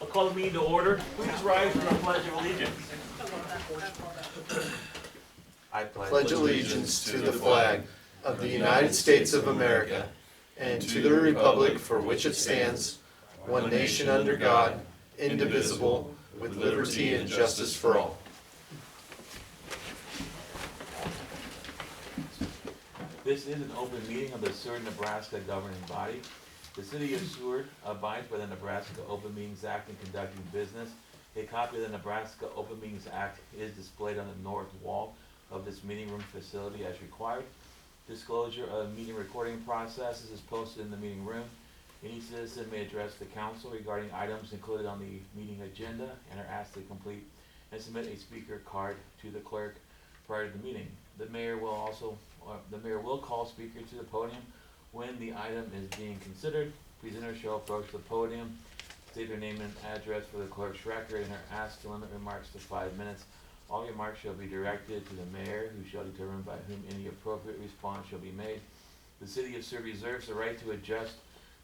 I'll call the meeting to order. Please rise for the Pledge of Allegiance. I pledge allegiance to the flag of the United States of America and to the republic for which it stands, one nation under God, indivisible, with liberty and justice for all. This is an open meeting of the Seward, Nebraska governing body. The city of Seward abides by the Nebraska Open Meetings Act in conducting business. A copy of the Nebraska Open Meetings Act is displayed on the north wall of this meeting room facility as required. Disclosure of meeting recording processes is posted in the meeting room. Any citizen may address the council regarding items included on the meeting agenda and are asked to complete and submit a speaker card to the clerk prior to the meeting. The mayor will call speakers to the podium when the item is being considered. Presenters shall approach the podium, state their name and address for the clerk's record, and are asked to limit remarks to 5 minutes. All remarks shall be directed to the mayor, who shall determine by whom any appropriate response shall be made. The city of Seward reserves the right to adjust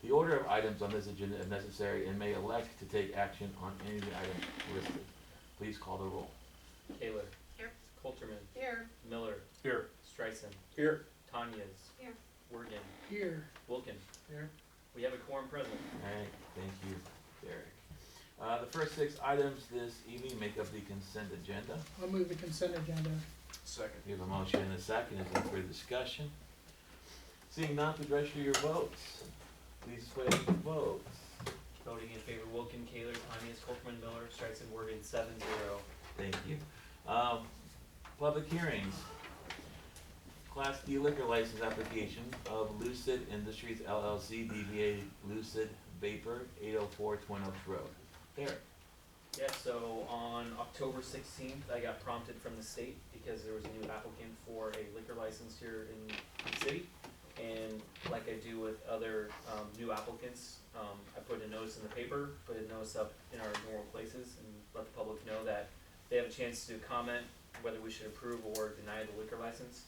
the order of items on this agenda if necessary and may elect to take action on any of the items listed. Please call the roll. Taylor. Here. Coulterman. Here. Miller. Here. Streisand. Here. Tanyas. Here. Wergen. Here. Wilkin. Here. We have a quorum present. Alright, thank you, Derek. The first 6 items this evening make up the consent agenda. I'll move the consent agenda. Second. We have a motion and a second. Is there further discussion? Seeing none, please register your votes. Please display your votes. Voting in favor, Wilkin, Kaler, Tanyas, Coulterman, Miller, Streisand, Wergen, 7-0. Thank you. Public hearings. Class D liquor license application of Lucid Industries LLC, DBA Lucid Vapor, 804 Twin Oaks Road. Derek. Yeah, so on October 16th, I got prompted from the state because there was a new applicant for a liquor license here in the city. And like I do with other new applicants, I put a notice in the paper, put a notice up in our normal places, and let the public know that they have a chance to comment whether we should approve or deny the liquor license.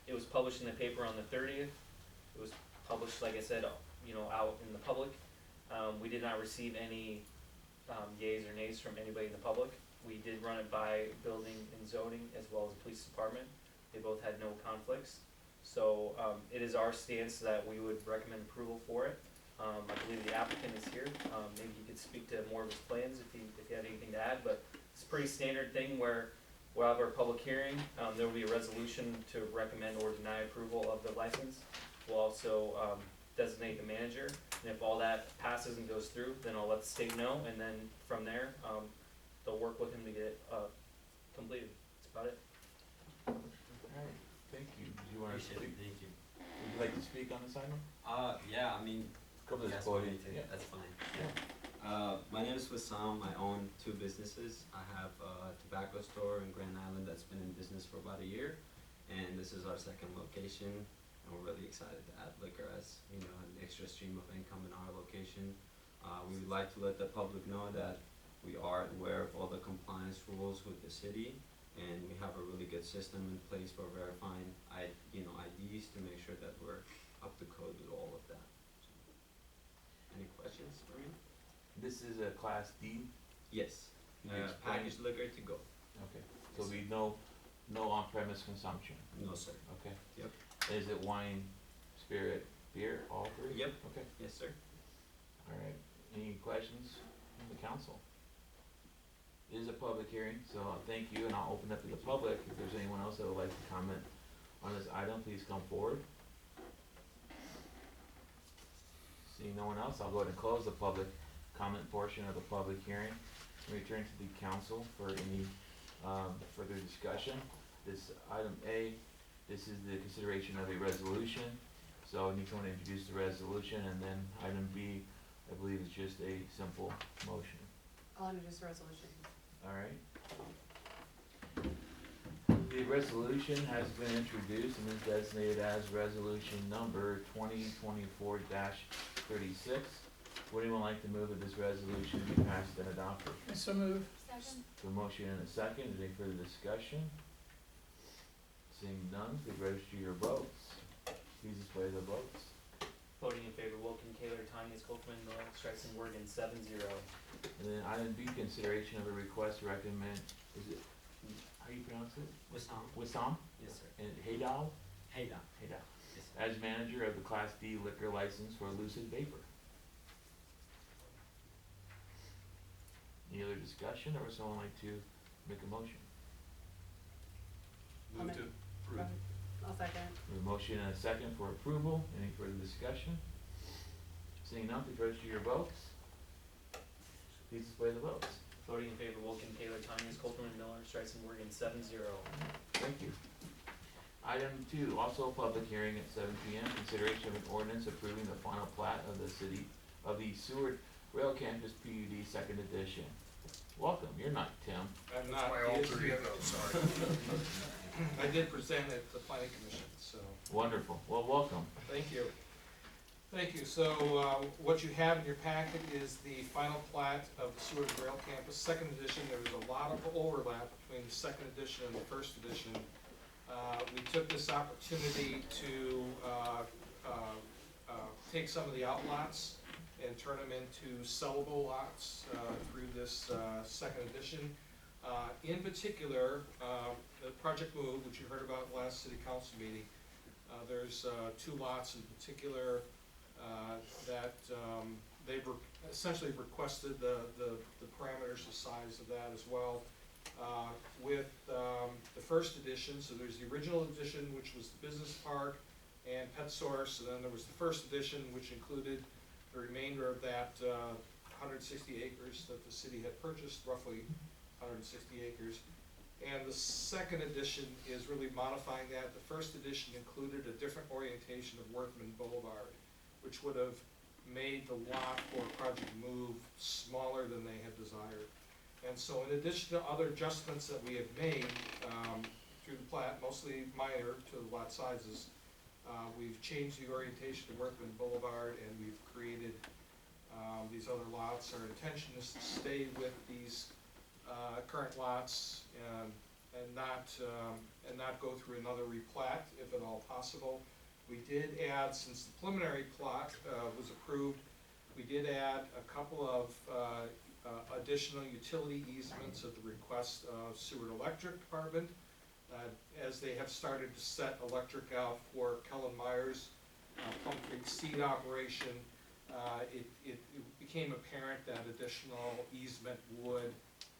It was published in the paper on the 30th. It was published, like I said, out in the public. We did not receive any yays or nays from anybody in the public. We did run it by building and zoning as well as the police department. They both had no conflicts. So it is our stance that we would recommend approval for it. I believe the applicant is here. Maybe he could speak to more of his plans if he had anything to add, but it's a pretty standard thing where we'll have our public hearing. There will be a resolution to recommend or deny approval of the license. We'll also designate the manager, and if all that passes and goes through, then I'll let the state know, and then from there, they'll work with him to get it completed. That's about it. Alright, thank you. Do you want to speak? Thank you. Would you like to speak on this item? Yeah, I mean, Come to this that's podium. fine, Yeah. that's fine. Yeah. My name is Wissam. I own 2 businesses. I have a tobacco store in Grand Island that's been in business for about a year, and this is our 2nd location, and we're really excited to add liquor as, an extra stream of income in our location. We would like to let the public know that we are aware of all the compliance rules with the city, and we have a really good system in place for verifying, IDs to make sure that we're up to code with all of that. So, any questions for me? This is a Class D? Yes. Can you explain? Packaged liquor to go. Okay, so we no on-premise consumption? No, sir. Okay. Yep. Is it wine, spirit, beer, all 3? Yep. Okay, Yes, sir. alright. Any questions from the council? It is a public hearing, so thank you, and I'll open up to the public. If there's anyone else that would like to comment on this item, please come forward. Seeing no one else, I'll go ahead and close the public comment portion of the public hearing and return to the council for any further discussion. This item A, this is the consideration of a resolution. So I need someone to introduce the resolution, and then item B, I believe is just a simple motion. I'll introduce the resolution. Alright. The resolution has been introduced and is designated as resolution number 2024-36. Would anyone like to move that this resolution be passed and adopted? I so move. Second. A motion and a second. Is there any further discussion? Seeing none, please register your votes. Please display the votes. Voting in favor, Wilken, Kaler, Tanya, Coltman, Miller, Streisand, Morgan, 7-0. And then item B, consideration of a request to recommend, is it, how you pronounce it? Wissam? Wissam? Yes, sir. And Haydal? Hey, Doc. Haydal. Yes, sir. As manager of the Class D liquor license for Lucid Vapor. Any other discussion, or would someone like to make a motion? I'll Move make- to approve. I'll second. We have a motion and a second for approval. Any further discussion? Seeing none, please register your votes. Please display the votes. Voting in favor, Wilken, Kaler, Tanya, Coltman, Miller, Streisand, Morgan, 7-0. Thank you. Item 2, also a public hearing at 7 p.m. Consideration of an ordinance approving the final plat of the city of the Seward Rail Campus PUD Second Edition. Welcome. You're not Tim. I'm That's not, my it is alter the- ego, sorry. I did present at the planning commission, so, Wonderful. Well, welcome. thank you. Thank you, so, what you have in your packet is the final plat of the Seward Rail Campus, second edition. There was a lot of overlap between the second edition and the first edition. We took this opportunity to, take some of the outlots and turn them into sellable lots, through this, second edition. In particular, the Project Move, which you heard about last city council meeting, there's, 2 lots in particular, that, they've essentially requested the parameters, the size of that as well. With, the first edition, so there's the original edition, which was the business park and Pet Source, and then there was the first edition, which included the remainder of that, 160 acres that the city had purchased, roughly 160 acres. And the second edition is really modifying that. The first edition included a different orientation of Worthman Boulevard, which would have made the lot for Project Move smaller than they had desired. And so in addition to other adjustments that we have made, through the plat, mostly minor to the lot sizes, we've changed the orientation of Worthman Boulevard, and we've created, these other lots. Our intention is to stay with these, current lots, and not go through another replat, if at all possible. We did add, since the preliminary plot, was approved, we did add a couple of, additional utility easements at the request of Seward Electric Department, as they have started to set electric out for Kellen Myers' Plum Creek seed operation. It became apparent that additional easement would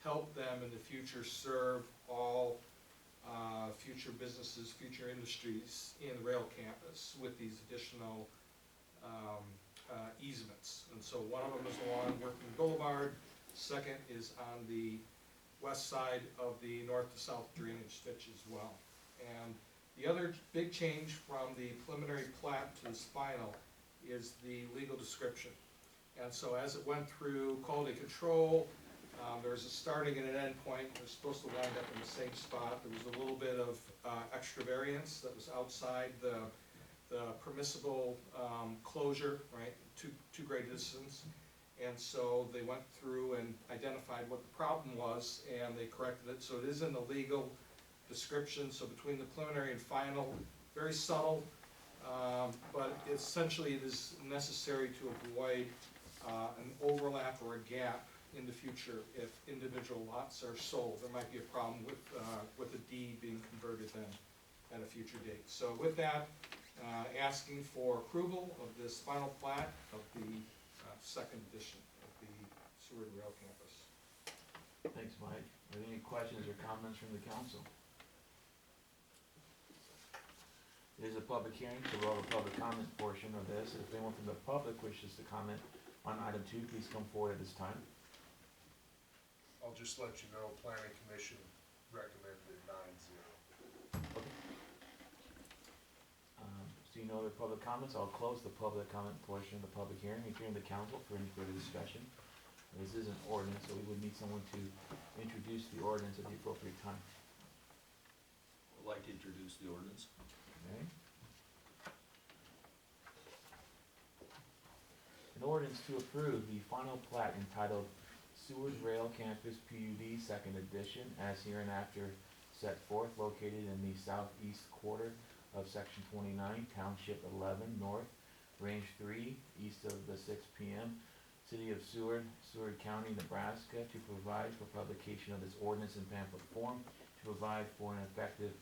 help them in the future serve all, future businesses, future industries in the rail campus with these additional, easements. And so one of them is along Worthman Boulevard, second is on the west side of the north to south drainage ditch as well. And the other big change from the preliminary plat to this final is the legal description. And so as it went through quality control, there was a starting and an end point. They're supposed to wind up in the same spot. There was a little bit of, extra variance that was outside the permissible, closure, right, too great a distance. And so they went through and identified what the problem was, and they corrected it. So it is in the legal description. So between the preliminary and final, very subtle, but essentially it is necessary to avoid, an overlap or a gap in the future if individual lots are sold. There might be a problem with a deed being converted then at a future date. So with that, asking for approval of this final plat of the second edition of the Seward Rail Campus. Thanks, Mike. Are there any questions or comments from the council? It is a public hearing, so we'll have a public comment portion of this. If anyone from the public wishes to comment on item 2, please come forward at this time. I'll just let you know, planning commission recommended 9-0. Seeing no other public comments, I'll close the public comment portion of the public hearing and turn to council for any further discussion. This is an ordinance, so we would need someone to introduce the ordinance at the appropriate time. I'd like to introduce the ordinance. Okay. An ordinance to approve the final plat entitled Seward Rail Campus PUD Second Edition as hereinafter set forth, located in the southeast quarter of Section 29, Township 11 North, Range 3, east of the 6 p.m. City of Seward, Seward County, Nebraska, to provide for publication of this ordinance in pamphlet form, to provide for an effective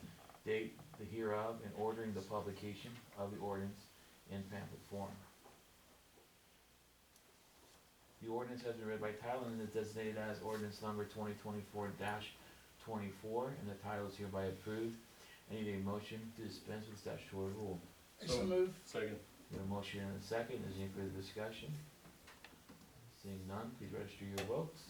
date hereof, and ordering the publication of the ordinance in pamphlet form. The ordinance has been read by title and is designated as ordinance number 2024-24, and the title is hereby approved. I need a motion to dispense with statutory rule. I so move. Second. We have a motion and a second. Is there any further discussion? Seeing none, please register your votes.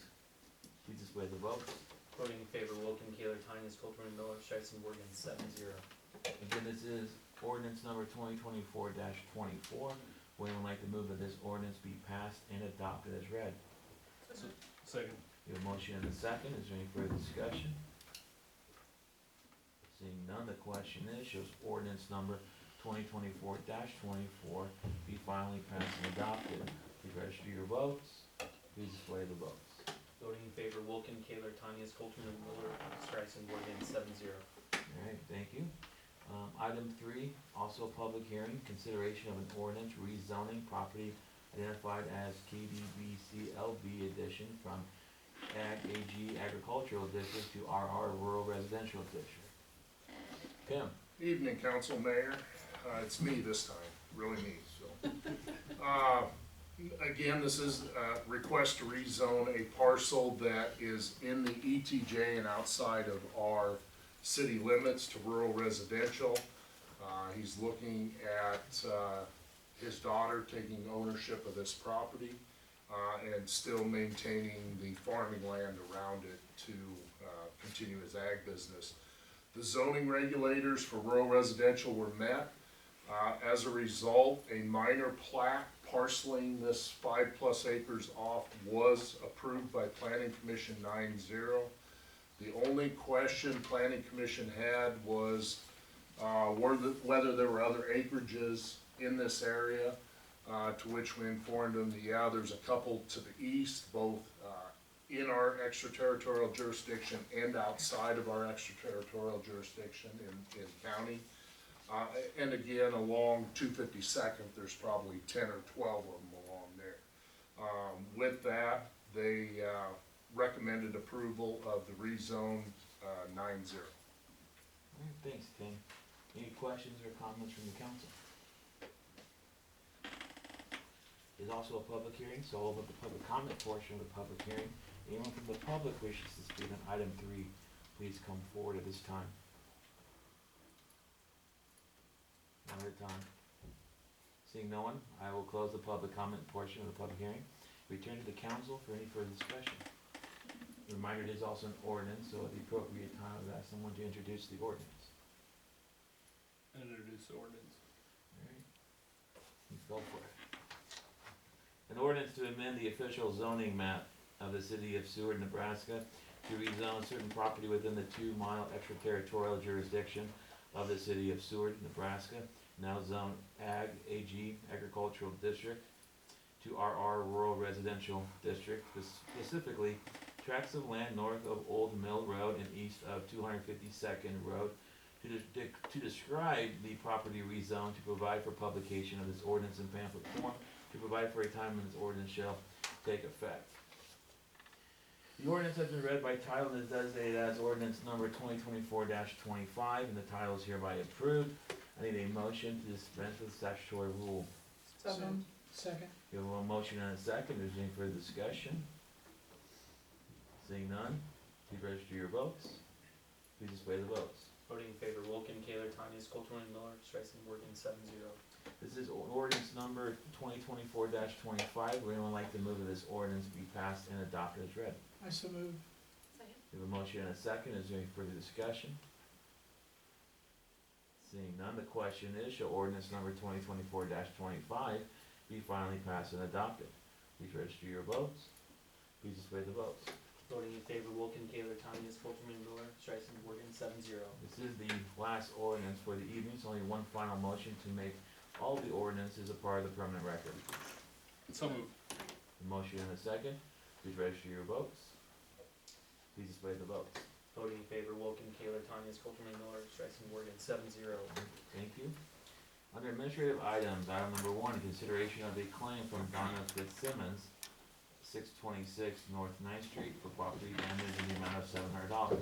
Please display the votes. Voting in favor, Wilken, Kaler, Tiny, Coltman, Miller, Streisand, Morgan, 7-0. Again, this is ordinance number 2024-24. Would anyone like to move that this ordinance be passed and adopted as read? Second. We have a motion and a second. Is there any further discussion? Seeing none, the question is, shows ordinance number 2024-24 be finally passed and adopted. Please register your votes. Please display the votes. Voting in favor, Wilken, Kaler, Tiny, Coltman, Miller, Streisand, Morgan, 7-0. Alright, thank you. Item 3, also a public hearing, consideration of an ordinance rezoning property identified as KDBCLB addition from Ag AG Agricultural District to RR Rural Residential District. Tim? Evening, Council, Mayor. It's me this time, really me, so. Again, this is a request to rezone a parcel that is in the ETJ and outside of our city limits to rural residential. He's looking at his daughter taking ownership of this property and still maintaining the farming land around it to continue his ag business. The zoning regulators for rural residential were met. As a result, a minor plat parceling this 5+ acres off was approved by Planning Commission 9-0. The only question Planning Commission had was whether there were other acreages in this area, to which we informed them that, yeah, there's a couple to the east, both in our extraterritorial jurisdiction and outside of our extraterritorial jurisdiction in county. And again, along 252nd, there's probably 10 or 12 of them along there. With that, they recommended approval of the rezone 9-0. Alright, thanks, Tim. Any questions or comments from the council? It's also a public hearing, so I'll open the public comment portion of the public hearing. Anyone from the public wishes to speak on item 3, please come forward at this time. One at a time. Seeing no one, I will close the public comment portion of the public hearing. Return to the council for any further discussion. Reminder, it is also an ordinance, so at the appropriate time, I would ask someone to introduce the ordinance. Introduce the ordinance. Alright, you go for it. An ordinance to amend the official zoning map of the city of Seward, Nebraska to rezone certain property within the 2-mile extraterritorial jurisdiction of the city of Seward, Nebraska, now zone Ag AG Agricultural District, to RR Rural Residential District, specifically tracts of land north of Old Mill Road and east of 252nd Road, to describe the property rezone, to provide for publication of this ordinance in pamphlet form, to provide for a time when this ordinance shall take effect. The ordinance has been read by title and is designated as ordinance number 2024-25, and the title is hereby approved. I need a motion to dispense with statutory rule. So moved. Second. We have a motion and a second. Is there any further discussion? Seeing none, please register your votes. Please display the votes. Voting in favor, Wilken, Kaler, Tiny, Coltman, Miller, Streisand, Morgan, 7-0. This is ordinance number 2024-25. Would anyone like to move that this ordinance be passed and adopted as read? I so move. We have a motion and a second. Is there any further discussion? Seeing none, the question is, shall ordinance number 2024-25 be finally passed and adopted? Please register your votes. Please display the votes. Voting in favor, Wilken, Kaler, Tiny, Coltman, Miller, Streisand, Morgan, 7-0. This is the last ordinance for the evening. It's only one final motion to make all the ordinances a part of the permanent record. So moved. A motion and a second. Please register your votes. Please display the votes. Voting in favor, Wilken, Kaler, Tiny, Coltman, Miller, Streisand, Morgan, 7-0. Thank you. Under administrative items, item number 1, consideration of a claim from Donna Fitzsimmons, 626 North 9th Street for property damage in the amount of $700.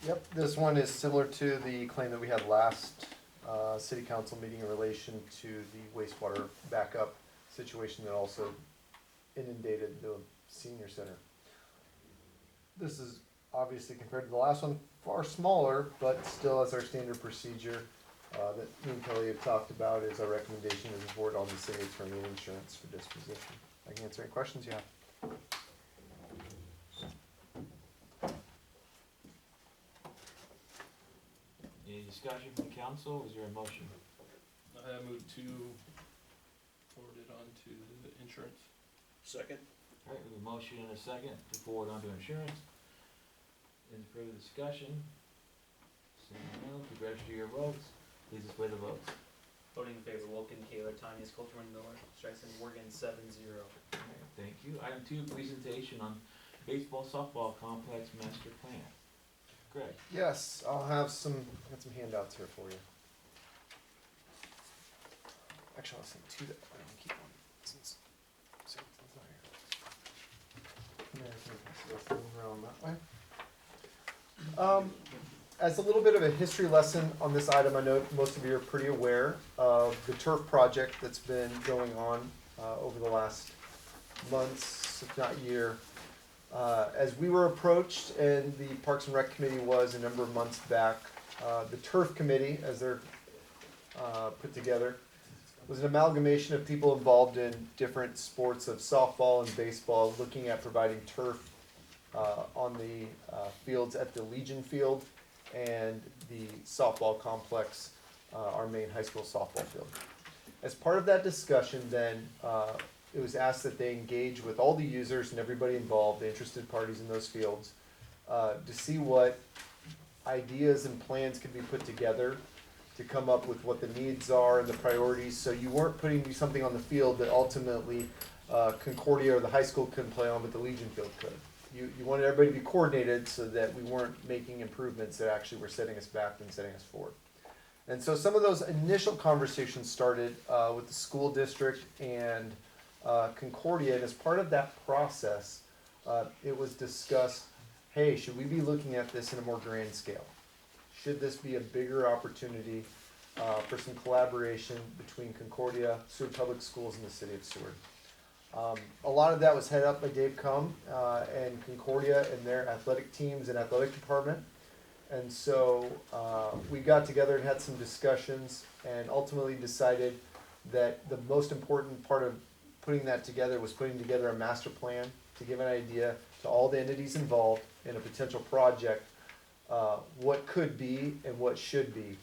Yep, this one is similar to the claim that we had last city council meeting in relation to the wastewater backup situation that also inundated the senior center. This is obviously, compared to the last one, far smaller, but still as our standard procedure that me and Kelly have talked about is our recommendation is the board on the city attorney insurance for disposition. I can answer any questions you have. Any discussion from the council? Is there a motion? I move to forward it on to the insurance. Second. All right, we have a motion and a second to forward on to insurance. Any further discussion? Seeing none, please register your votes. Please display the votes. Voting in favor, Wilken, Taylor, Tanya, Coulter, Miller, Streisand, Morgan, 7-0. All right, thank you. Item 2, presentation on baseball softball complex master plan. Greg. Yes, I'll have some, I got some handouts here for you. Actually, I'll send two that I don't keep one since Samson's not here. Yeah, I can pass it around that way. As a little bit of a history lesson on this item, I know most of you are pretty aware of the turf project that's been going on over the last months, if not year. As we were approached, and the Parks and Rec Committee was a number of months back, the Turf Committee, as they're put together, was an amalgamation of people involved in different sports of softball and baseball, looking at providing turf on the fields at the Legion Field and the softball complex, our main high school softball field. As part of that discussion then, it was asked that they engage with all the users and everybody involved, the interested parties in those fields, to see what ideas and plans could be put together to come up with what the needs are and the priorities, so you weren't putting something on the field that ultimately Concordia or the high school couldn't play on, but the Legion Field could. You wanted everybody to be coordinated so that we weren't making improvements that actually were setting us back and setting us forward. And so some of those initial conversations started with the school district and Concordia, and as part of that process, it was discussed, hey, should we be looking at this in a more grand scale? Should this be a bigger opportunity for some collaboration between Concordia, Seward Public Schools, and the city of Seward? A lot of that was headed up by Dave Cum and Concordia and their athletic teams and athletic department. And so we got together and had some discussions and ultimately decided that the most important part of putting that together was putting together a master plan to give an idea to all the entities involved in a potential project, what could be and what should be.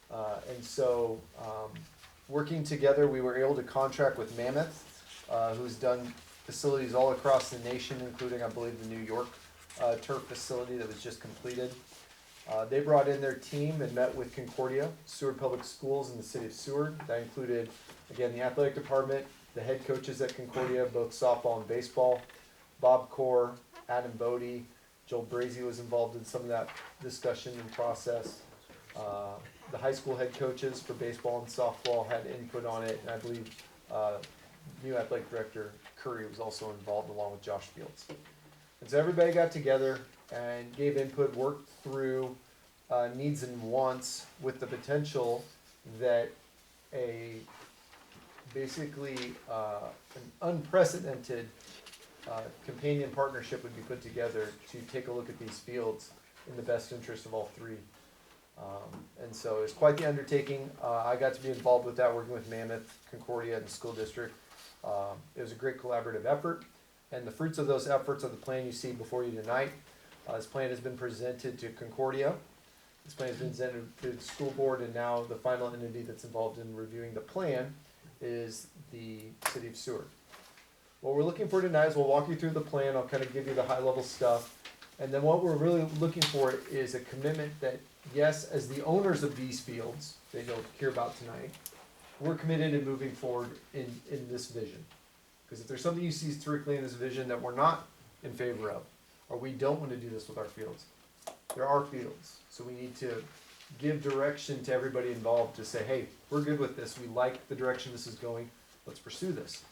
And so working together, we were able to contract with Mammoth, who's done facilities all across the nation, including, I believe, the New York turf facility that was just completed. They brought in their team and met with Concordia, Seward Public Schools, and the city of Seward. That included, again, the athletic department, the head coaches at Concordia, both softball and baseball, Bob Core, Adam Bodie, Joel Brazy was involved in some of that discussion and process. The high school head coaches for baseball and softball had input on it, and I believe new athletic director Curry was also involved along with Josh Fields. And so everybody got together and gave input, worked through needs and wants with the potential that basically an unprecedented companion partnership would be put together to take a look at these fields in the best interest of all three. And so it's quite the undertaking. I got to be involved with that, working with Mammoth, Concordia, and the school district. It was a great collaborative effort, and the fruits of those efforts are the plan you see before you tonight. This plan has been presented to Concordia. This plan has been presented to the school board, and now the final entity that's involved in reviewing the plan is the city of Seward. What we're looking for tonight is we'll walk you through the plan. I'll kind of give you the high-level stuff, and then what we're really looking for is a commitment that, yes, as the owners of these fields, they don't hear about tonight, we're committed in moving forward in this vision. Because if there's something you see strictly in this vision that we're not in favor of, or we don't want to do this with our fields, there are fields. So we need to give direction to everybody involved to say, hey, we're good with this, we like the direction this is going, let's pursue this.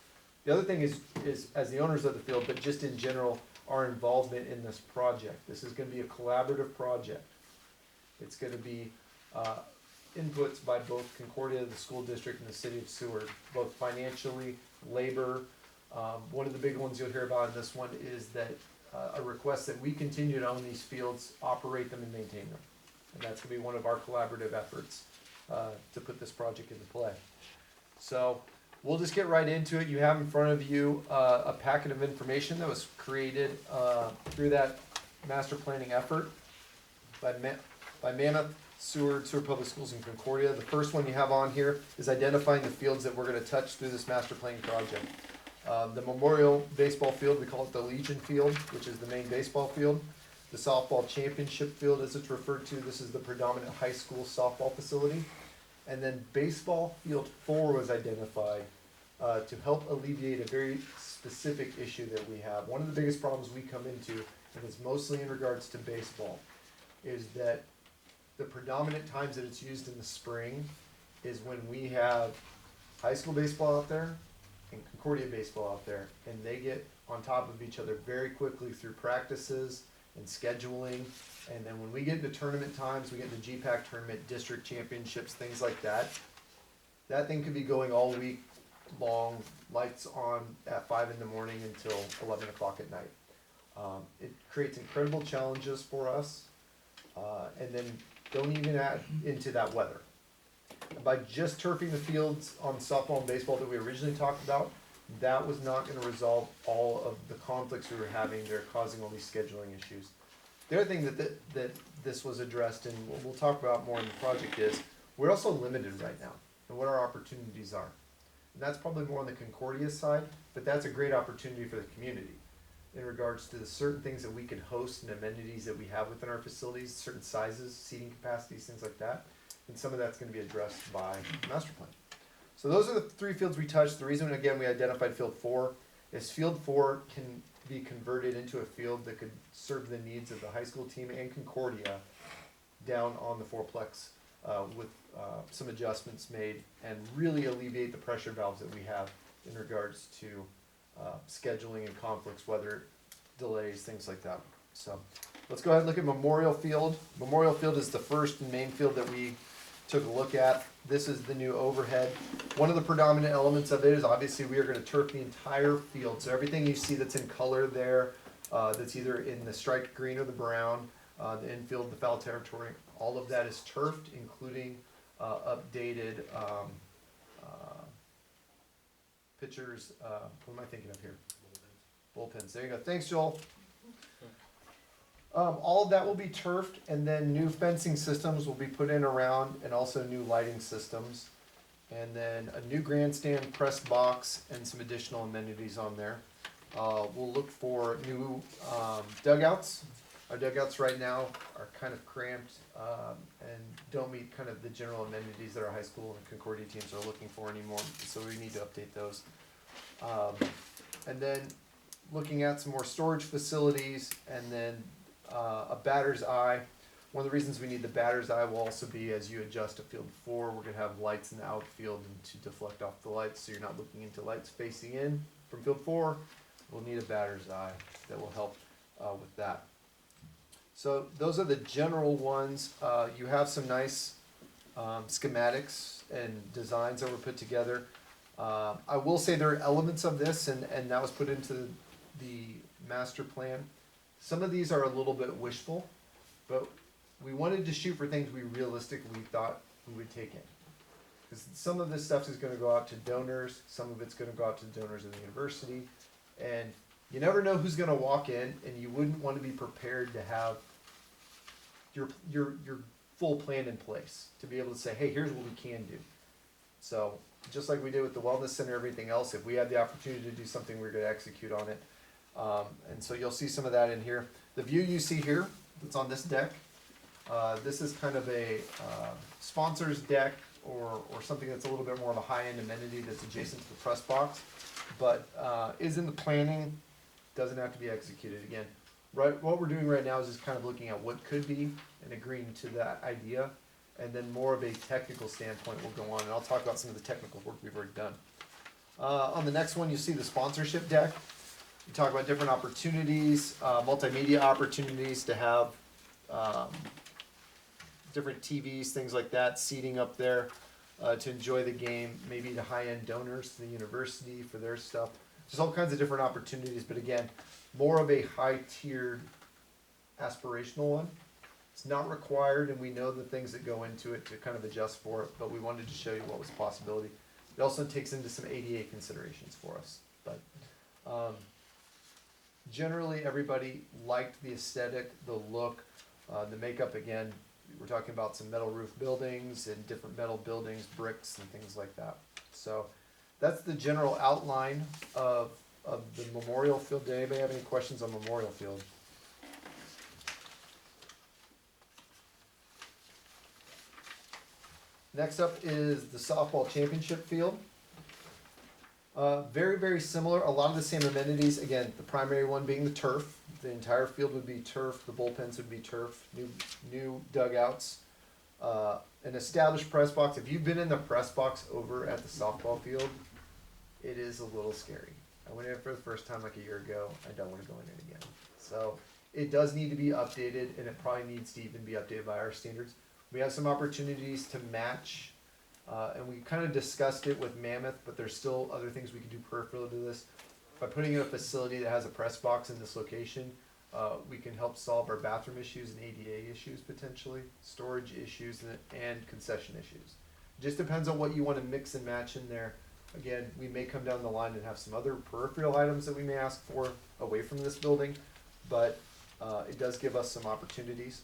The other thing is as the owners of the field, but just in general, our involvement in this project. This is gonna be a collaborative project. It's gonna be, inputs by both Concordia, the school district, and the city of Seward, both financially, labor. One of the big ones you'll hear about in this one is that, a request that we continue to own these fields, operate them and maintain them. And that's gonna be one of our collaborative efforts, to put this project into play. So, we'll just get right into it. You have in front of you, a packet of information that was created, through that master planning effort by Mammoth, Seward Public Schools, and Concordia. The first one you have on here is identifying the fields that we're gonna touch through this master planning project. The Memorial Baseball Field, we call it the Legion Field, which is the main baseball field. The Softball Championship Field, as it's referred to, this is the predominant high school softball facility. And then Baseball Field 4 was identified, to help alleviate a very specific issue that we have. One of the biggest problems we come into, and it's mostly in regards to baseball, is that the predominant times that it's used in the spring is when we have high school baseball out there and Concordia baseball out there, and they get on top of each other very quickly through practices and scheduling. And then when we get into tournament times, we get into GPAC tournament, district championships, things like that. That thing could be going all week long, lights on at 5 in the morning until 11 o'clock at night. It creates incredible challenges for us, and then don't even add into that weather. By just turfing the fields on softball and baseball that we originally talked about, that was not gonna resolve all of the conflicts we were having that are causing all these scheduling issues. The other thing that this was addressed, and we'll talk about more in the project, is we're also limited right now in what our opportunities are. And that's probably more on the Concordia side, but that's a great opportunity for the community in regards to the certain things that we can host and amenities that we have within our facilities, certain sizes, seating capacities, things like that. And some of that's gonna be addressed by the master plan. So those are the 3 fields we touched. The reason, again, we identified field 4 is field 4 can be converted into a field that could serve the needs of the high school team and Concordia down on the fourplex, with some adjustments made, and really alleviate the pressure valves that we have in regards to scheduling and conflicts, weather delays, things like that. So let's go ahead and look at Memorial Field. Memorial Field is the first and main field that we took a look at. This is the new overhead. One of the predominant elements of it is obviously we are gonna turf the entire field. So everything you see that's in color there, that's either in the striped green or the brown, the infield, the foul territory, all of that is turfed, including updated pitchers, what am I thinking of here? Bullpens, there you go, thanks Joel. All of that will be turfed, and then new fencing systems will be put in around, and also new lighting systems. And then a new grandstand, press box, and some additional amenities on there. We'll look for new dugouts. Our dugouts right now are kind of cramped, and don't meet kind of the general amenities that our high school and Concordia teams are looking for anymore, so we need to update those. And then looking at some more storage facilities, and then a batter's eye. One of the reasons we need the batter's eye will also be as you adjust to field 4, we're gonna have lights in the outfield and to deflect off the lights, so you're not looking into lights facing in from field 4. We'll need a batter's eye that will help with that. So those are the general ones. You have some nice schematics and designs that were put together. I will say there are elements of this, and that was put into the master plan. Some of these are a little bit wishful, but we wanted to shoot for things we realistically thought we would take in. Because some of this stuff is gonna go out to donors, some of it's gonna go out to donors in the university, and you never know who's gonna walk in, and you wouldn't wanna be prepared to have your full plan in place, to be able to say, hey, here's what we can do. So, just like we did with the wellness center, everything else, if we had the opportunity to do something, we're gonna execute on it. And so you'll see some of that in here. The view you see here, that's on this deck, this is kind of a sponsor's deck, or something that's a little bit more of a high-end amenity that's adjacent to the press box, but is in the planning, doesn't have to be executed. Again, right, what we're doing right now is just kind of looking at what could be and agreeing to that idea. and then more of a technical standpoint will go on, and I'll talk about some of the technical work we've already done. On the next one, you see the sponsorship deck. We talk about different opportunities, multimedia opportunities to have different TVs, things like that, seating up there to enjoy the game, maybe to high-end donors to the university for their stuff. Just all kinds of different opportunities, but again, more of a high-tiered aspirational one. It's not required, and we know the things that go into it to kind of adjust for it, but we wanted to show you what was a possibility. It also takes into some ADA considerations for us, but generally everybody liked the aesthetic, the look, the makeup. Again, we're talking about some metal roof buildings and different metal buildings, bricks and things like that. So that's the general outline of the Memorial Field. Did anybody have any questions on Memorial Field? Next up is the softball championship field. Very, very similar. A lot of the same amenities. Again, the primary one being the turf. The entire field would be turf. The bullpens would be turf. New dugouts. An established press box. If you've been in the press box over at the softball field, it is a little scary. I went in for the first time like a year ago. I don't want to go in it again. So it does need to be updated, and it probably needs to even be updated by our standards. We have some opportunities to match, and we kind of discussed it with Mammoth, but there's still other things we can do peripheral to this. By putting in a facility that has a press box in this location, we can help solve our bathroom issues and ADA issues potentially, storage issues, and concession issues. It just depends on what you want to mix and match in there. Again, we may come down the line and have some other peripheral items that we may ask for away from this building, but it does give us some opportunities.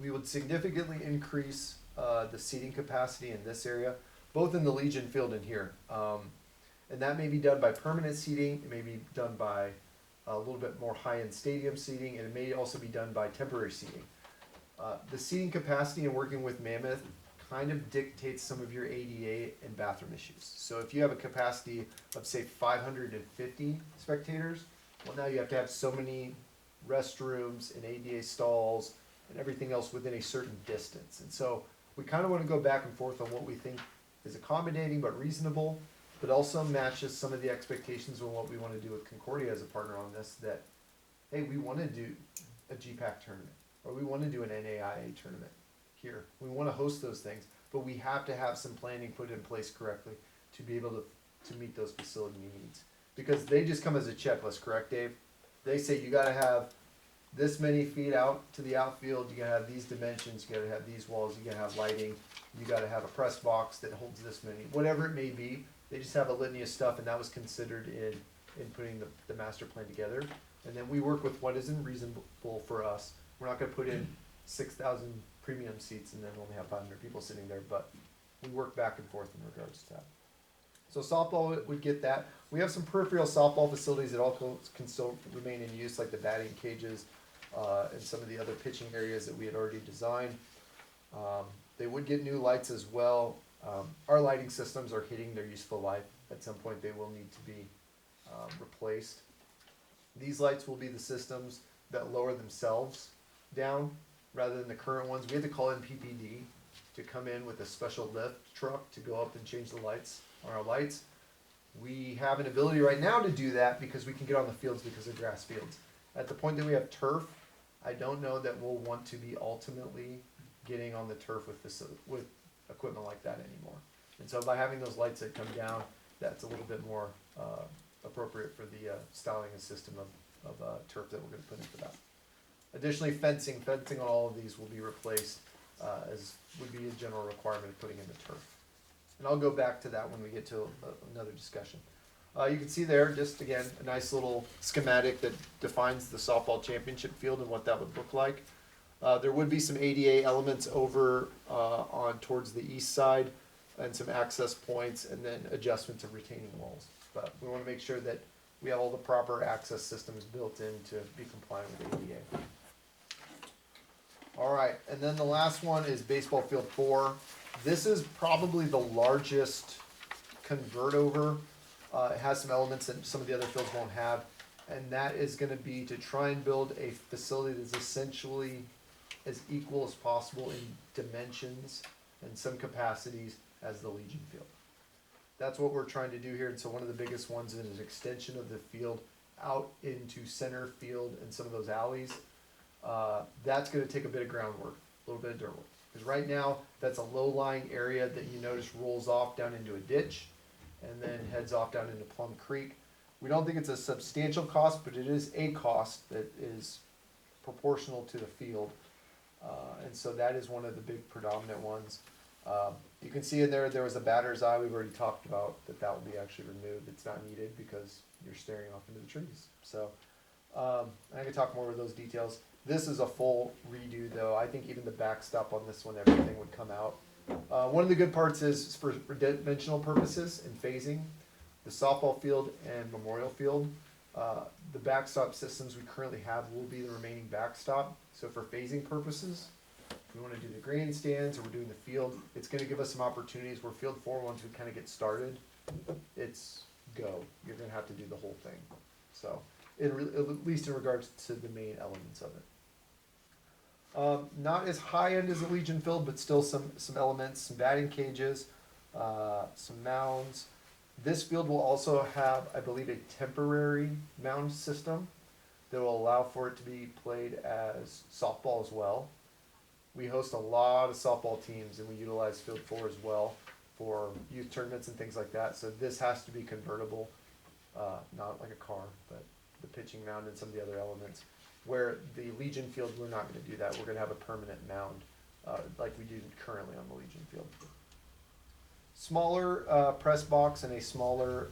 We would significantly increase the seating capacity in this area, both in the Legion Field and here. And that may be done by permanent seating, it may be done by a little bit more high-end stadium seating, and it may also be done by temporary seating. The seating capacity and working with Mammoth kind of dictates some of your ADA and bathroom issues. So if you have a capacity of say 550 spectators, well now you have to have so many restrooms and ADA stalls and everything else within a certain distance. And so we kind of want to go back and forth on what we think is accommodating but reasonable, but also matches some of the expectations of what we want to do with Concordia as a partner on this, that, hey, we want to do a GPAC tournament, or we want to do an NAIA tournament here. We want to host those things, but we have to have some planning put in place correctly to be able to meet those facility needs. Because they just come as a checklist, correct, Dave? They say you got to have this many feet out to the outfield, you gotta have these dimensions, you gotta have these walls, you gotta have lighting, you gotta have a press box that holds this many, whatever it may be. They just have a litany of stuff, and that was considered in putting the master plan together. And then we work with what isn't reasonable for us. We're not gonna put in 6,000 premium seats and then only have 500 people sitting there, but we work back and forth in regards to that. So softball would get that. We have some peripheral softball facilities that all can still remain in use, like the batting cages, and some of the other pitching areas that we had already designed. They would get new lights as well. Our lighting systems are hitting their useful life. At some point they will need to be replaced. These lights will be the systems that lower themselves down rather than the current ones. We had to call in PPD to come in with a special lift truck to go up and change the lights on our lights. We have an ability right now to do that because we can get on the fields because of grass fields. At the point that we have turf, I don't know that we'll want to be ultimately getting on the turf with equipment like that anymore. And so by having those lights that come down, that's a little bit more appropriate for the styling and system of turf that we're going to put in for that. Additionally, fencing on all of these will be replaced, as would be a general requirement of putting in the turf. And I'll go back to that when we get to another discussion. You can see there, just again, a nice little schematic that defines the softball championship field and what that would look like. There would be some ADA elements over on towards the east side, and some access points, and then adjustments of retaining walls. But we want to make sure that we have all the proper access systems built in to be compliant with ADA. All right, and then the last one is baseball field 4. This is probably the largest convert over. It has some elements that some of the other fields won't have, and that is going to be to try and build a facility that's essentially as equal as possible in dimensions and some capacities as the Legion Field. That's what we're trying to do here, and so one of the biggest ones is an extension of the field out into center field and some of those alleys. That's gonna take a bit of groundwork, a little bit of dirt work. Because right now, that's a low-lying area that you notice rolls off down into a ditch and then heads off down into Plum Creek. We don't think it's a substantial cost, but it is a cost that is proportional to the field. And so that is one of the big predominant ones. You can see in there was a batter's eye we've already talked about, that will be actually removed. It's not needed because you're staring off into the trees. So I can talk more of those details. This is a full redo though. I think even the backstop on this one, everything would come out. One of the good parts is for dimensional purposes and phasing, the softball field and Memorial Field, the backstop systems we currently have will be the remaining backstop. So for phasing purposes, if we want to do the grandstands or we're doing the field, it's going to give us some opportunities where Field 4, once we kind of get started, it's go. You're going to have to do the whole thing. So, at least in regards to the main elements of it. Not as high end as the Legion Field, but still some elements, some batting cages, some mounds. This field will also have, I believe, a temporary mound system that will allow for it to be played as softball as well. We host a lot of softball teams and we utilize Field 4 as well for youth tournaments and things like that. So this has to be convertible, not like a car, but the pitching mound and some of the other elements. Where the Legion Field, we're not going to do that. We're going to have a permanent mound like we do currently on the Legion Field. Smaller press box and a smaller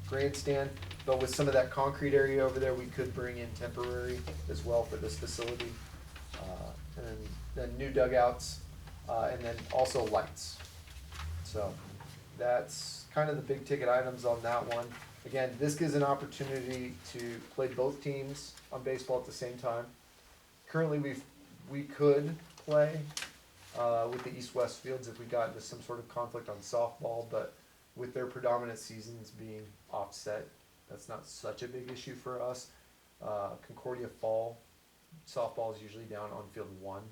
grandstand, but with some of that concrete area over there, we could bring in temporary as well for this facility. And then new dugouts, and then also lights. So that's kind of the big ticket items on that one. Again, this gives an opportunity to play both teams on baseball at the same time. Currently, we could play with the East-West fields if we got into some sort of conflict on softball, but with their predominant seasons being offset, that's not such a big issue for us. Concordia Fall, softball is usually down on field 1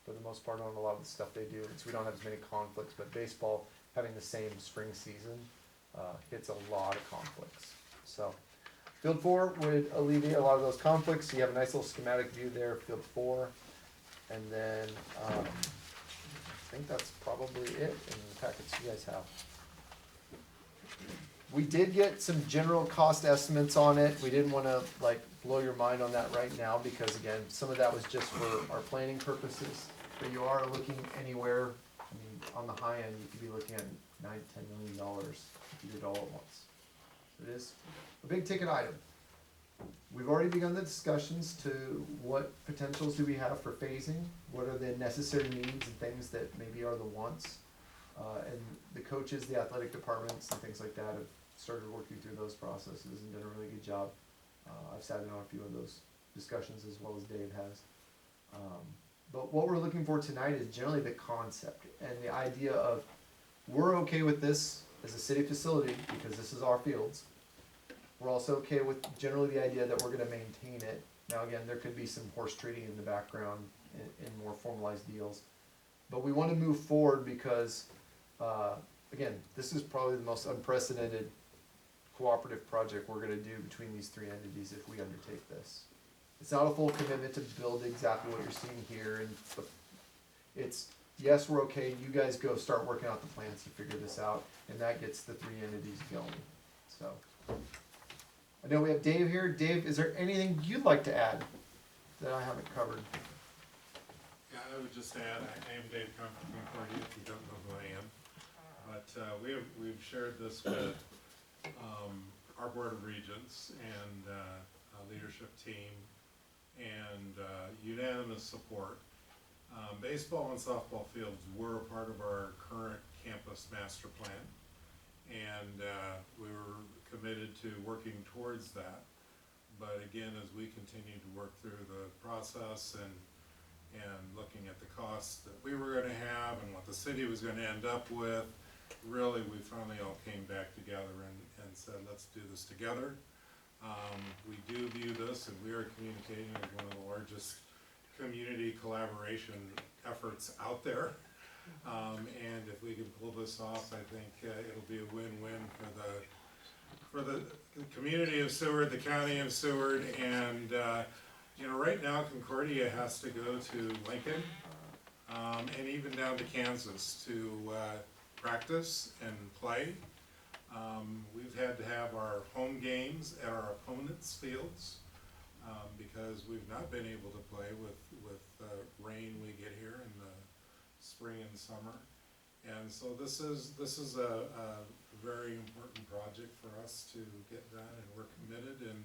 for the most part on a lot of the stuff they do, so we don't have as many conflicts, but baseball, having the same spring season, hits a lot of conflicts. So Field 4 would alleviate a lot of those conflicts. You have a nice little schematic view there of Field 4. And then I think that's probably it in the packets you guys have. We did get some general cost estimates on it. We didn't want to like blow your mind on that right now because again, some of that was just for our planning purposes. But you are looking anywhere, I mean, on the high end, you could be looking at $9 to $10 million if you did it all at once. So it is a big ticket item. We've already begun the discussions to what potentials do we have for phasing, what are the necessary needs and things that maybe are the wants. And the coaches, the athletic departments and things like that have started working through those processes and done a really good job. I've sat in on a few of those discussions as well as Dave has. But what we're looking for tonight is generally the concept and the idea of we're okay with this as a city facility because this is our fields. We're also okay with generally the idea that we're going to maintain it. Now again, there could be some horse trading in the background in more formalized deals. But we want to move forward because, again, this is probably the most unprecedented cooperative project we're going to do between these three entities if we undertake this. It's not a full commitment to build exactly what you're seeing here, and it's, yes, we're okay, you guys go start working out the plans to figure this out, and that gets the three entities going. So, I know we have Dave here. Dave, is there anything you'd like to add that I haven't covered? Yeah, I would just add, I am Dave from Concordia, if you don't know who I am. But we've shared this with our Board of Regents and leadership team, and unanimous support. Baseball and softball fields were a part of our current campus master plan, and we were committed to working towards that. But again, as we continue to work through the process and looking at the costs that we were going to have and what the city was going to end up with, really we finally all came back together and said, let's do this together. We do view this, and we are communicating with one of the largest community collaboration efforts out there. And if we can pull this off, I think it'll be a win-win for the community of Seward, the county of Seward, and right now Concordia has to go to Lincoln, and even down to Kansas to practice and play. We've had to have our home games at our opponents' fields, because we've not been able to play with rain we get here in the spring and summer. And so this is a very important project for us to get done, and we're committed and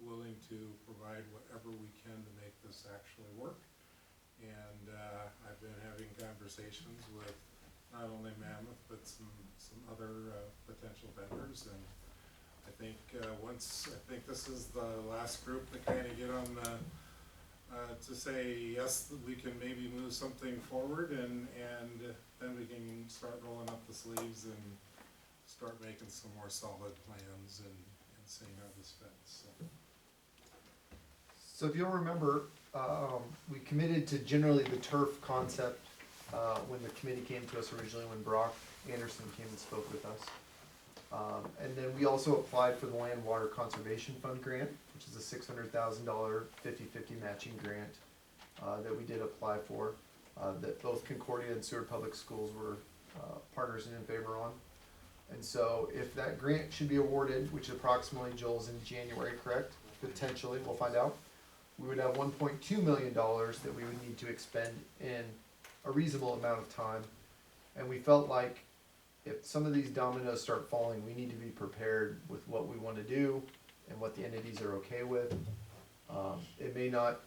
willing to provide whatever we can to make this actually work. And I've been having conversations with not only Mammoth, but some other potential vendors, and I think this is the last group to kind of get on the to say yes, we can maybe move something forward, and then we can start rolling up the sleeves and start making some more solid plans and seeing how this fits. So if you'll remember, we committed to generally the turf concept when the committee came to us originally, when Brock Anderson came and spoke with us. And then we also applied for the Land Water Conservation Fund grant, which is a $600,000 50/50 matching grant that we did apply for, that both Concordia and Seward Public Schools were partners and in favor on. And so if that grant should be awarded, which approximately, Joel's in January, correct? Potentially, we'll find out. We would have $1.2 million that we would need to expend in a reasonable amount of time. And we felt like if some of these dominoes start falling, we need to be prepared with what we want to do and what the entities are okay with. It may not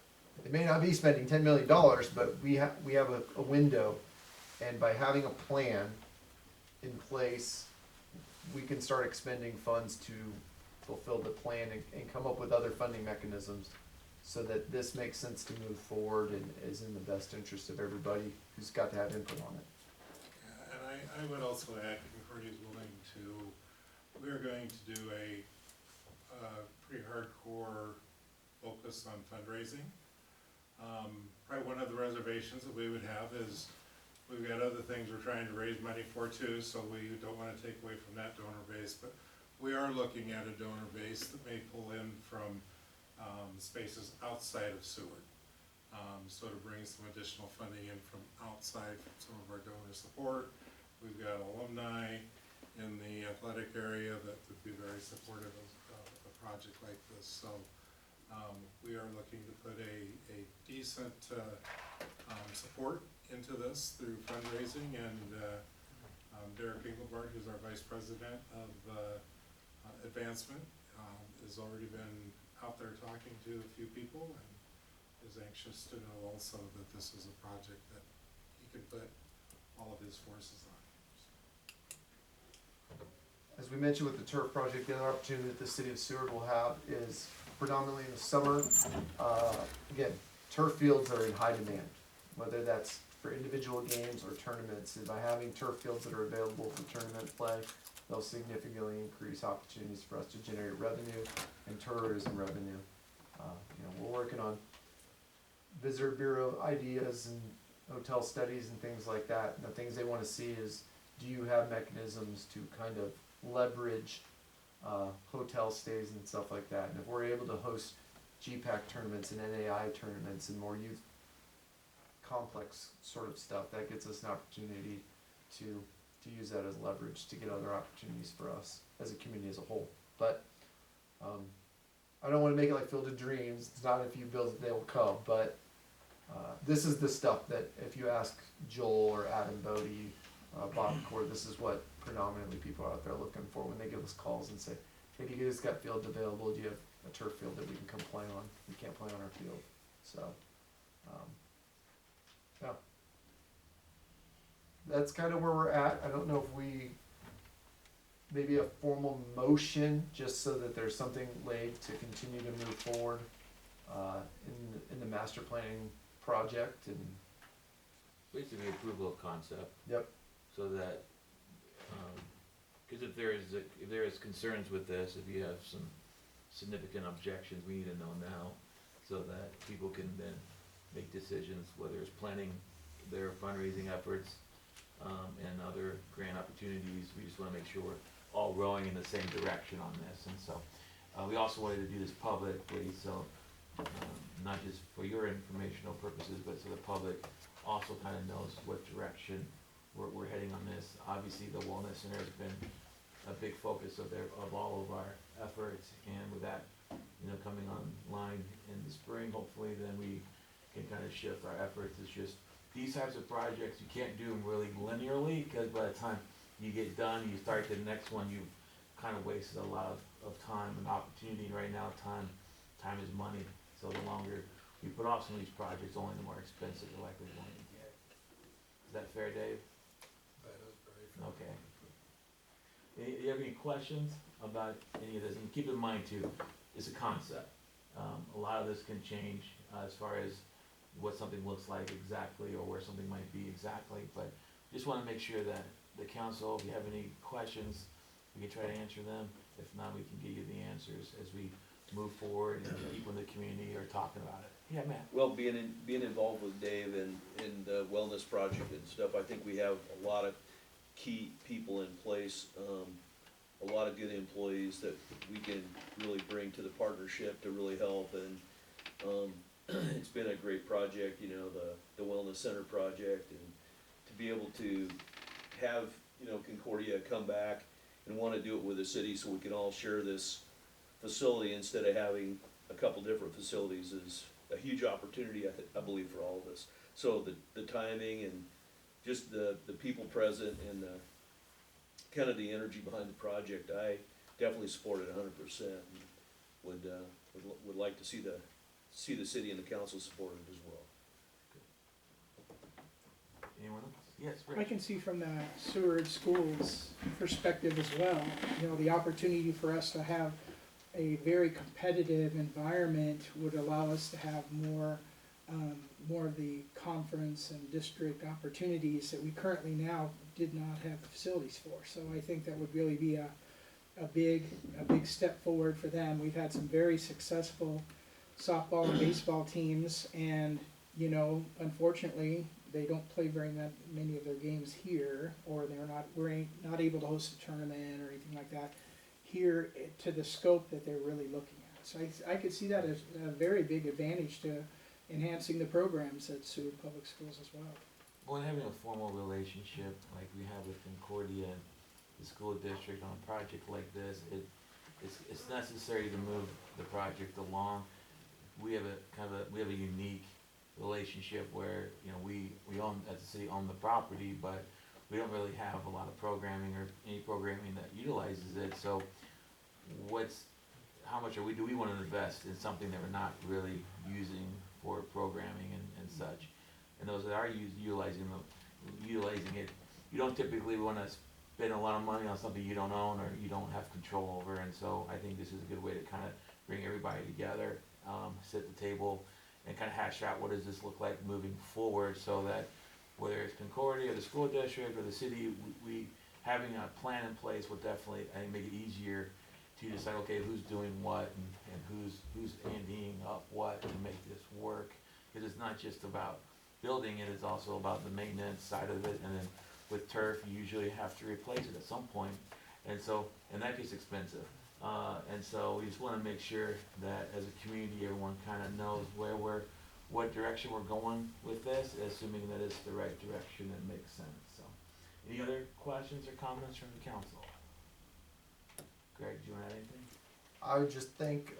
be spending $10 million, but we have a window, and by having a plan in place, we can start expending funds to fulfill the plan and come up with other funding mechanisms so that this makes sense to move forward and is in the best interest of everybody who's got to have input on it. And I would also add, Concordia is we are going to do a pretty hardcore focus on fundraising. Probably one of the reservations that we would have is we've got other things we're trying to raise money for too, so we don't want to take away from that donor base, but we are looking at a donor base that may pull in from spaces outside of Seward. So to bring some additional funding in from outside from some of our donor support. We've got alumni in the athletic area that would be very supportive of a project like this. So we are looking to put a decent support into this through fundraising, and Derek Engelbart, who's our Vice President of Advancement, has already been out there talking to a few people and is anxious to know also that this is a project that he can put all of his forces on. As we mentioned with the turf project, the other opportunity that the city of Seward will have is predominantly in the summer. Again, turf fields are in high demand, whether that's for individual games or tournaments. And by having turf fields that are available for tournament play, they'll significantly increase opportunities for us to generate revenue and tourism revenue. We're working on visitor bureau ideas and hotel studies and things like that. And the things they want to see is, do you have mechanisms to kind of leverage hotel stays and stuff like that? And if we're able to host GPAC tournaments and NAI tournaments and more youth complex sort of stuff, that gets us an opportunity to use that as leverage to get other opportunities for us as a community as a whole. But I don't want to make it like Field of Dreams. It's not if you build it, they will come. But this is the stuff that if you ask Joel or Adam Bodie, Bob Cord, this is what predominantly people are out there looking for when they give us calls and say, hey, do you guys got fields available? Do you have a turf field that we can come play on? We can't play on our field. So, yeah. That's kind of where we're at. I don't know if we, maybe a formal motion, just so that there's something laid to continue to move forward in the master planning project. And Basically approval of concept. yep. So that, because if there is concerns with this, if you have some significant objections, we need to know now, so that people can then make decisions, whether it's planning their fundraising efforts, and other grant opportunities. We just wanna make sure we're all rowing in the same direction on this, and so, we also wanted to do this publicly, so, not just for your informational purposes, but so the public also kinda knows what direction we're heading on this. Obviously, the wellness center has been a big focus of all of our efforts, and with that, coming online in the spring, hopefully, then we can kind of shift our efforts. It's just, these types of projects, you can't do them really linearly, because by the time you get done, you start the next one, you've kind of wasted a lot of time and opportunity. Right now, time is money, so the longer we put off some of these projects, only the more expensive we're likely going to get. Is that fair, Dave? That is very fair. Okay. Do you have any questions about any of this? And keep in mind too, it's a concept. A lot of this can change as far as what something looks like exactly or where something might be exactly, but just wanna make sure that the council, if you have any questions, we can try to answer them. If not, we can give you the answers as we move forward and people in the community are talking about it. Yeah, Matt? Well, being involved with Dave in the wellness project and stuff, I think we have a lot of key people in place, a lot of good employees that we can really bring to the partnership to really help, and it's been a great project, the wellness center project, and to be able to have, Concordia come back and wanna do it with the city so we can all share this facility instead of having a couple different facilities is a huge opportunity, I believe, for all of us. So the timing and just the people present and kind of the energy behind the project, I definitely support it 100%. And would like to see the city and the council support it as well. Anyone else? Yes, Rich? I can see from the Seward Schools perspective as well, the opportunity for us to have a very competitive environment would allow us to have more of the conference and district opportunities that we currently now did not have facilities for. So I think that would really be a big step forward for them. We've had some very successful softball and baseball teams, and unfortunately, they don't play very many of their games here, or we're not able to host a tournament or anything like that here to the scope that they're really looking at. So I could see that as a very big advantage to enhancing the programs at Seward Public Schools as well. Well, having a formal relationship like we have with Concordia and the school district on a project like this, it's necessary to move the project along. We have a unique relationship where we own, as a city, own the property, but we don't really have a lot of programming or any programming that utilizes it. So how much do we want to invest in something that we're not really using for programming and such? And those that are utilizing it, you don't typically want to spend a lot of money on something you don't own or you don't have control over. And so I think this is a good way to kind of bring everybody together, sit at the table, and kind of hash out what does this look like moving forward, so that whether it's Concordia or the school district or the city, we having a plan in place will definitely, I think, make it easier to decide, okay, who's doing what and who's ending up what to make this work. Because it's not just about building it, it's also about the maintenance side of it, and then with turf, you usually have to replace it at some point, and that gets expensive. And so we just want to make sure that as a community, everyone kind of knows what direction we're going with this, assuming that it's the right direction and makes sense. So, any other questions or comments from the council? Greg, do you want to add anything? I would just thank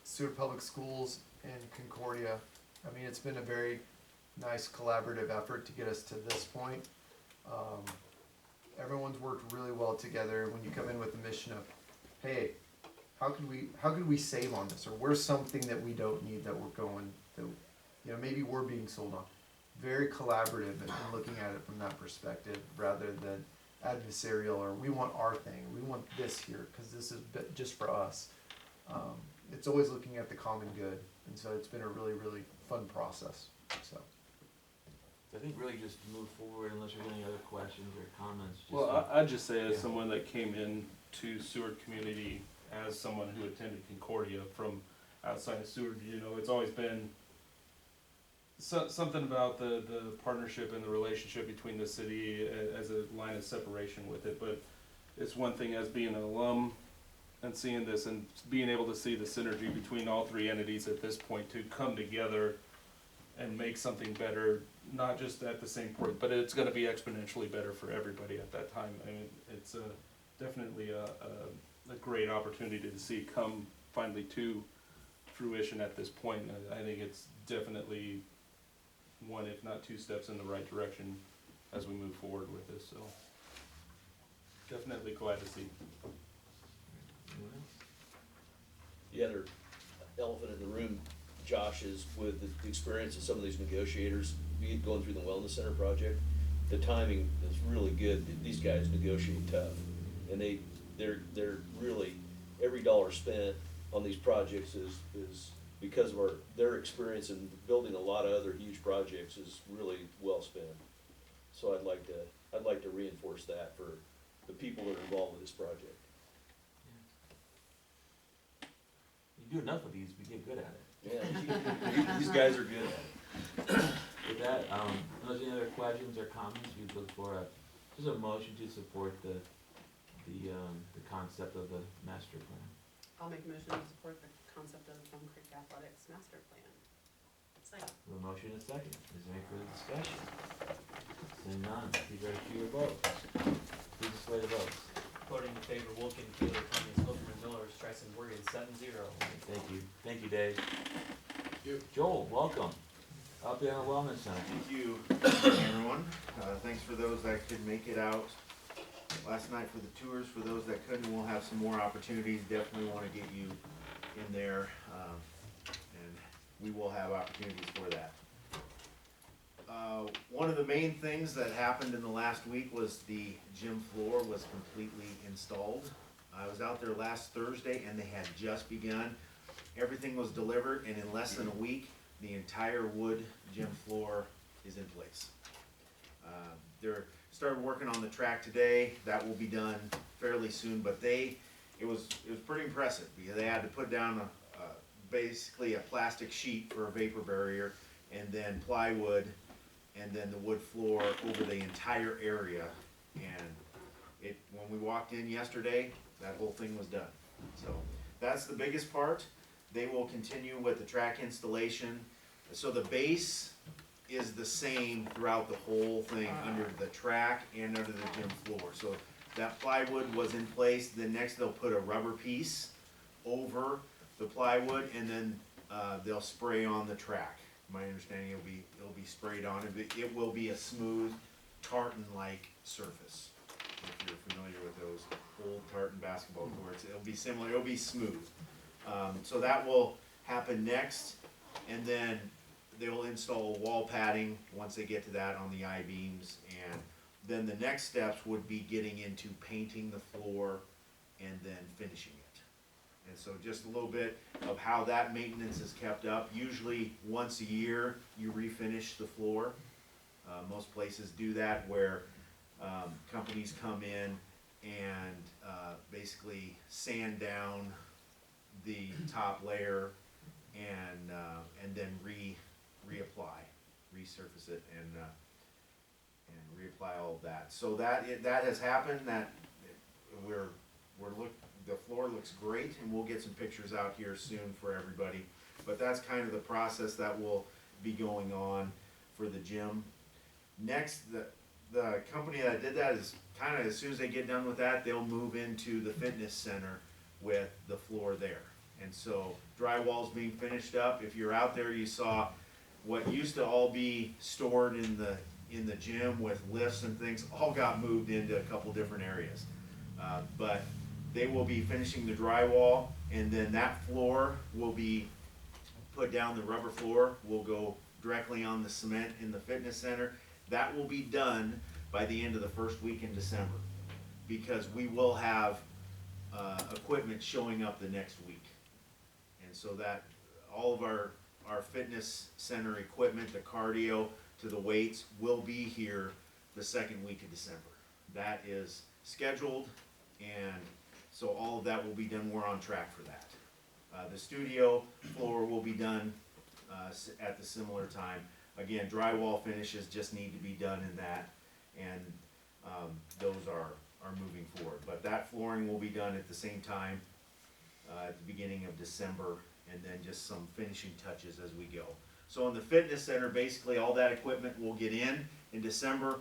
Seward Public Schools and Concordia. I mean, it's been a very nice collaborative effort to get us to this point. Everyone's worked really well together. When you come in with the mission of, hey, how could we save on this, or where's something that we don't need that we're going, that maybe we're being sold on. Very collaborative and looking at it from that perspective rather than adversarial, or we want our thing, we want this here because this is just for us. It's always looking at the common good, and so it's been a really, really fun process. So I think really just move forward unless there's any other questions or comments. Well, I'd just say as someone that came in to Seward community as someone who attended Concordia from outside of Seward, you know, it's always been something about the partnership and the relationship between the city as a line of separation with it, but it's one thing as being an alum and seeing this and being able to see the synergy between all three entities at this point to come together and make something better, not just at the same point, but it's gonna be exponentially better for everybody at that time. I mean, it's definitely a great opportunity to see come finally to fruition at this point. And I think it's definitely one, if not two steps in the right direction as we move forward with this, so definitely glad to see. The other elephant in the room, Josh, is with the experience of some of these negotiators, going through the wellness center project, the timing is really good. These guys negotiate tough, and they're really, every dollar spent on these projects is because of their experience in building a lot of other huge projects is really well spent. So I'd like to reinforce that for the people that are involved with this project. You do enough of these, we get good at it. Yeah, these guys are good at it. With that, unless any other questions or comments, we'd look for just a motion to support the concept of the master plan. I'll make a motion to support the concept of the Plum Creek Athletics Master Plan. Second. The motion is second. Is there any further discussion? Seeing none, be ready for your vote. Please display the votes. Voting in favor, Wolken, Keeler, Cummings, Hilderman, Miller, Streisand, Morgan, 7-0. Thank you. Thank you, Dave. Thank you. Joel, welcome. Up there on the Wellness Center. Thank you, everyone. Thanks for those that could make it out last night for the tours. For those that couldn't, we'll have some more opportunities. Definitely want to get you in there, and we will have opportunities for that. One of the main things that happened in the last week was the gym floor was completely installed. I was out there last Thursday and they had just begun. Everything was delivered, and in less than a week, the entire wood gym floor is in place. They're started working on the track today. That will be done fairly soon, but it was pretty impressive because they had to put down basically a plastic sheet for a vapor barrier, and then plywood, and then the wood floor over the entire area. And when we walked in yesterday, that whole thing was done. So that's the biggest part. They will continue with the track installation. So the base is the same throughout the whole thing, under the track and under the gym floor. So that plywood was in place. Then next they'll put a rubber piece over the plywood, and then they'll spray on the track. My understanding, it'll be sprayed on, and it will be a smooth tartan-like surface. If you're familiar with those old tartan basketball courts, it'll be similar. It'll be smooth. So that will happen next, and then they will install wall padding once they get to that on the I-beams, and then the next steps would be getting into painting the floor and then finishing it. And so just a little bit of how that maintenance is kept up. Usually once a year you refinish the floor. Most places do that where companies come in and basically sand down the top layer and then reapply, resurface it, and reapply all of that. So that has happened. That the floor looks great, and we'll get some pictures out here soon for everybody. But that's kind of the process that will be going on for the gym. Next, the company that did that is kind of, as soon as they get done with that, they'll move into the fitness center with the floor there. And so drywall's being finished up. If you're out there, you saw what used to all be stored in the gym with lifts and things, all got moved into a couple different areas. But they will be finishing the drywall, and then that floor will be put down. The rubber floor will go directly on the cement in the fitness center. That will be done by the end of the first week in December, because we will have equipment showing up the next week. And so that all of our fitness center equipment, the cardio to the weights, will be here the second week of December. That is scheduled, and So all of that will be done, we're on track for that. The studio floor will be done, at the similar time. Again, drywall finishes just need to be done in that, and, those are moving forward. But that flooring will be done at the same time, at the beginning of December, and then just some finishing touches as we go. So in the fitness center, basically all that equipment will get in December,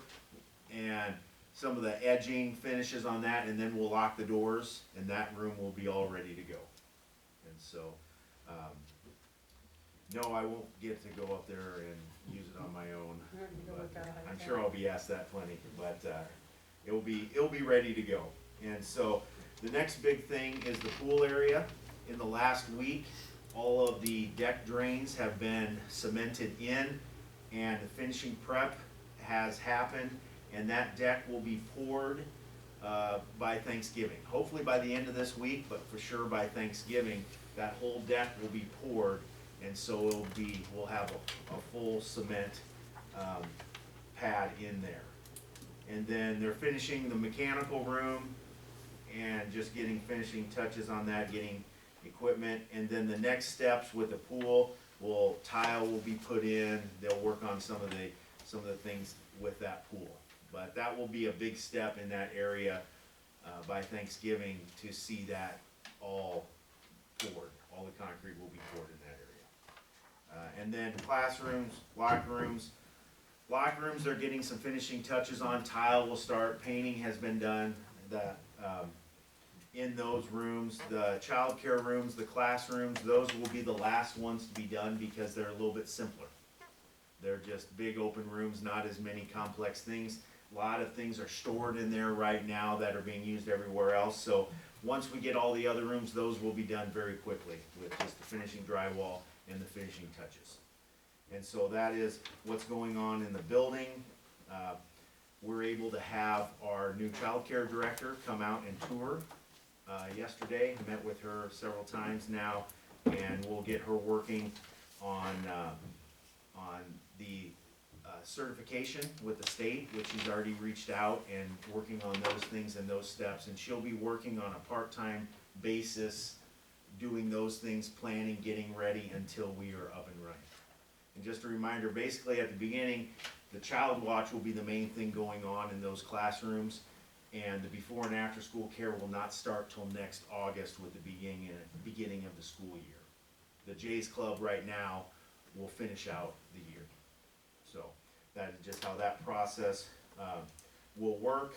and some of the edging finishes on that, and then we'll lock the doors, and that room will be all ready to go. And so, no, I won't get to go up there and use it on my own, but I'm sure I'll be asked that plenty, but, it'll be ready to go. And so, the next big thing is the pool area. In the last week, all of the deck drains have been cemented in, and the finishing prep has happened, and that deck will be poured by Thanksgiving. Hopefully by the end of this week, but for sure by Thanksgiving, that whole deck will be poured, and so we'll have a full cement pad in there. And then they're finishing the mechanical room and just getting finishing touches on that, getting equipment. And then the next steps with the pool, tile will be put in. They'll work on some of the things with that pool. But that will be a big step in that area by Thanksgiving to see that all poured. All the concrete will be poured in that area. And then classrooms, locker rooms. Locker rooms, they're getting some finishing touches on. Tile will start. Painting has been done. In those rooms, the childcare rooms, the classrooms, those will be the last ones to be done because they're a little bit simpler. They're just big open rooms, not as many complex things. A lot of things are stored in there right now that are being used everywhere else. So once we get all the other rooms, those will be done very quickly with just the finishing drywall and the finishing touches. And so that is what's going on in the building. We're able to have our new child care director come out and tour yesterday. Met with her several times now, and we'll get her working on the certification with the state, which she's already reached out and working on those things and those steps. And she'll be working on a part-time basis, doing those things, planning, getting ready until we are up and running. And just a reminder, basically at the beginning, the child watch will be the main thing going on in those classrooms, and the before and after school care will not start till next August with the beginning of the school year. The Jays Club right now will finish out the year. So that is just how that process will work,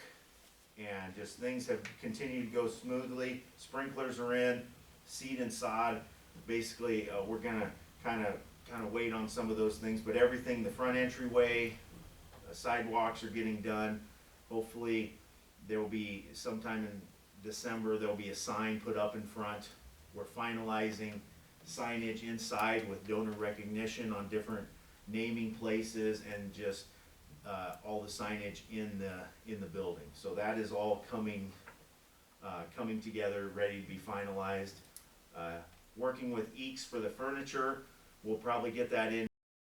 and just things have continued to go smoothly. Sprinklers are in, seed and sod. Basically, we're gonna kind of wait on some of those things, but everything, the front entryway, sidewalks are getting done. Hopefully, there will be sometime in December, there'll be a sign put up in front. We're finalizing signage inside with donor recognition on different naming places, and just all the signage in the building. So that is all coming together, ready to be finalized. Working with Eeks for the furniture. We'll probably get that in